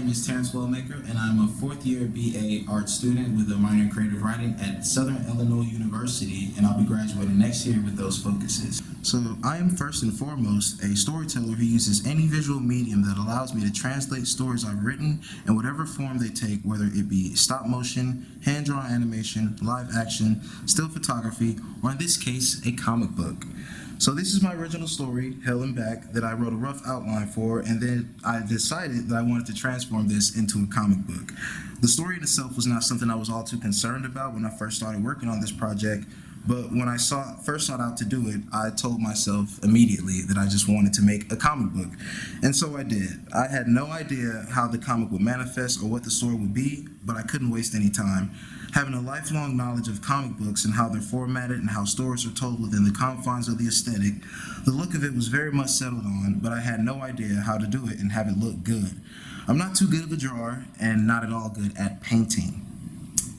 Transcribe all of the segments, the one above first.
name is Terrance Wellmaker, and I'm a fourth-year BA art student with a minor in creative writing at Southern Illinois University, and I'll be graduating next year with those focuses. So I am first and foremost a storyteller who uses any visual medium that allows me to translate stories I've written in whatever form they take, whether it be stop motion, hand-drawn animation, live action, still photography, or in this case, a comic book. So this is my original story, Hell and Back, that I wrote a rough outline for, and then I decided that I wanted to transform this into a comic book. The story in itself was not something I was all too concerned about when I first started working on this project, but when I first sought out to do it, I told myself immediately that I just wanted to make a comic book. And so I did. I had no idea how the comic would manifest or what the story would be, but I couldn't waste any time. Having a lifelong knowledge of comic books and how they're formatted and how stories are told within the confines of the aesthetic, the look of it was very much settled on, but I had no idea how to do it and have it look good. I'm not too good of a drawer and not at all good at painting.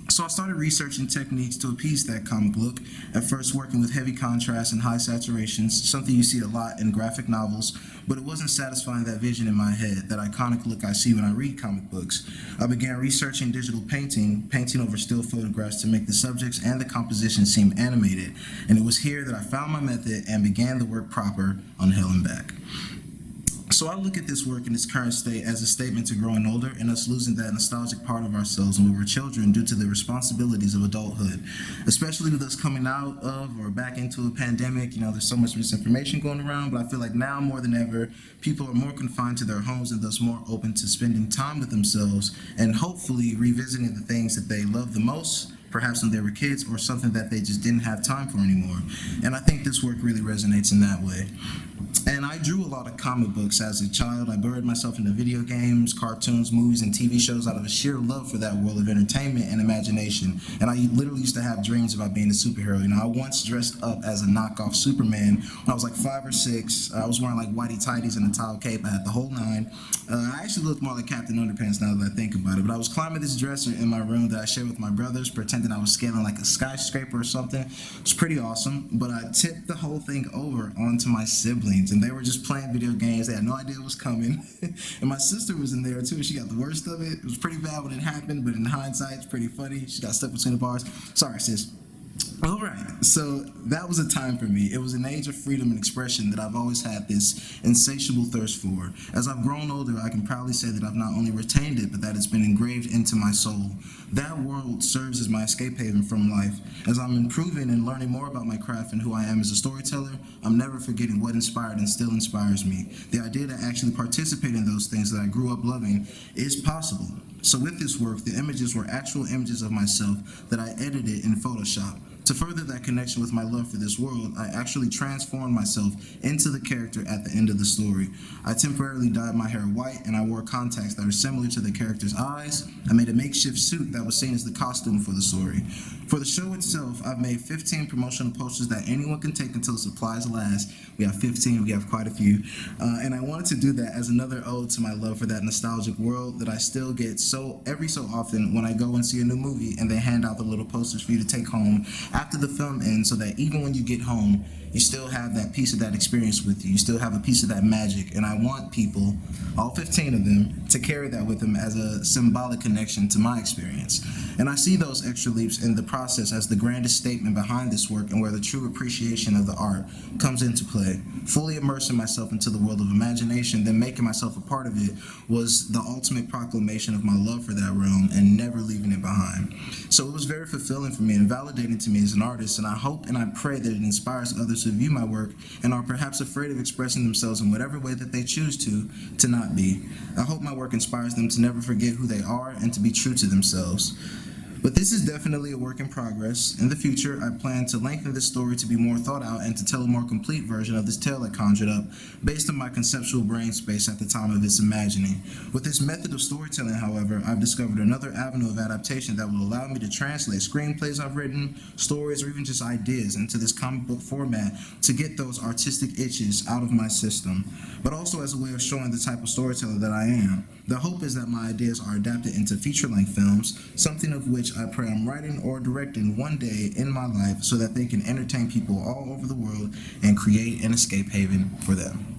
So I started researching techniques to appease that comic look, at first working with heavy contrast and high saturations, something you see a lot in graphic novels, but it wasn't satisfying that vision in my head, that iconic look I see when I read comic books. I began researching digital painting over still photographs to make the subjects and the composition seem animated, and it was here that I found my method and began the work proper on Hell and Back. So I look at this work in its current state as a statement to growing older and us losing that nostalgic part of ourselves when we were children due to the responsibilities of adulthood, especially with us coming out of or back into a pandemic. There's so much misinformation going around, but I feel like now more than ever, people are more confined to their homes and thus more open to spending time with themselves and hopefully revisiting the things that they love the most, perhaps when they were kids, or something that they just didn't have time for anymore. And I think this work really resonates in that way. And I drew a lot of comic books as a child. I buried myself into video games, cartoons, movies, and TV shows out of a sheer love for that world of entertainment and imagination. And I literally used to have dreams about being a superhero. I once dressed up as a knockoff Superman when I was like 5 or 6. I was wearing like whitey tighties and a towel cape. I had the whole nine. I actually looked more like Captain Underpants now that I think about it. But I was climbing this dresser in my room that I shared with my brothers, pretending I was scaling like a skyscraper or something. It was pretty awesome. But I tipped the whole thing over onto my siblings, and they were just playing video games. They had no idea what was coming. And my sister was in there too. She got the worst of it. It was pretty bad when it happened, but in hindsight, it's pretty funny. She got stuck between the bars. Sorry, sis. All right, so that was a time for me. It was an age of freedom and expression that I've always had this insatiable thirst for. As I've grown older, I can proudly say that I've not only retained it, but that it's been engraved into my soul. That world serves as my escape haven from life. As I'm improving and learning more about my craft and who I am as a storyteller, I'm never forgetting what inspired and still inspires me. The idea to actually participate in those things that I grew up loving is possible. So with this work, the images were actual images of myself that I edited in Photoshop. To further that connection with my love for this world, I actually transformed myself into the character at the end of the story. I temporarily dyed my hair white and I wore contacts that are similar to the character's eyes. I made a makeshift suit that was seen as the costume for the story. For the show itself, I've made 15 promotional posters that anyone can take until supplies last. We have 15, we have quite a few. And I wanted to do that as another ode to my love for that nostalgic world that I still get every so often when I go and see a new movie and they hand out the little posters for you to take home after the film ends, so that even when you get home, you still have that piece of that experience with you. You still have a piece of that magic. And I want people, all 15 of them, to carry that with them as a symbolic connection to my experience. And I see those extra leaps in the process as the grandest statement behind this work and where the true appreciation of the art comes into play. Fully immersing myself into the world of imagination, then making myself a part of it, was the ultimate proclamation of my love for that realm and never leaving it behind. So it was very fulfilling for me and validating to me as an artist, and I hope and I pray that it inspires others to view my work and are perhaps afraid of expressing themselves in whatever way that they choose to not be. I hope my work inspires them to never forget who they are and to be true to themselves. But this is definitely a work in progress. In the future, I plan to lengthen this story to be more thought out and to tell a more complete version of this tale I conjured up based on my conceptual brain space at the time of its imagining. With this method of storytelling, however, I've discovered another avenue of adaptation that will allow me to translate screenplays I've written, stories, or even just ideas into this comic book format to get those artistic itches out of my system, but also as a way of showing the type of storyteller that I am. The hope is that my ideas are adapted into feature-length films, something of which I pray I'm writing or directing one day in my life so that they can entertain people all over the world and create an escape haven for them.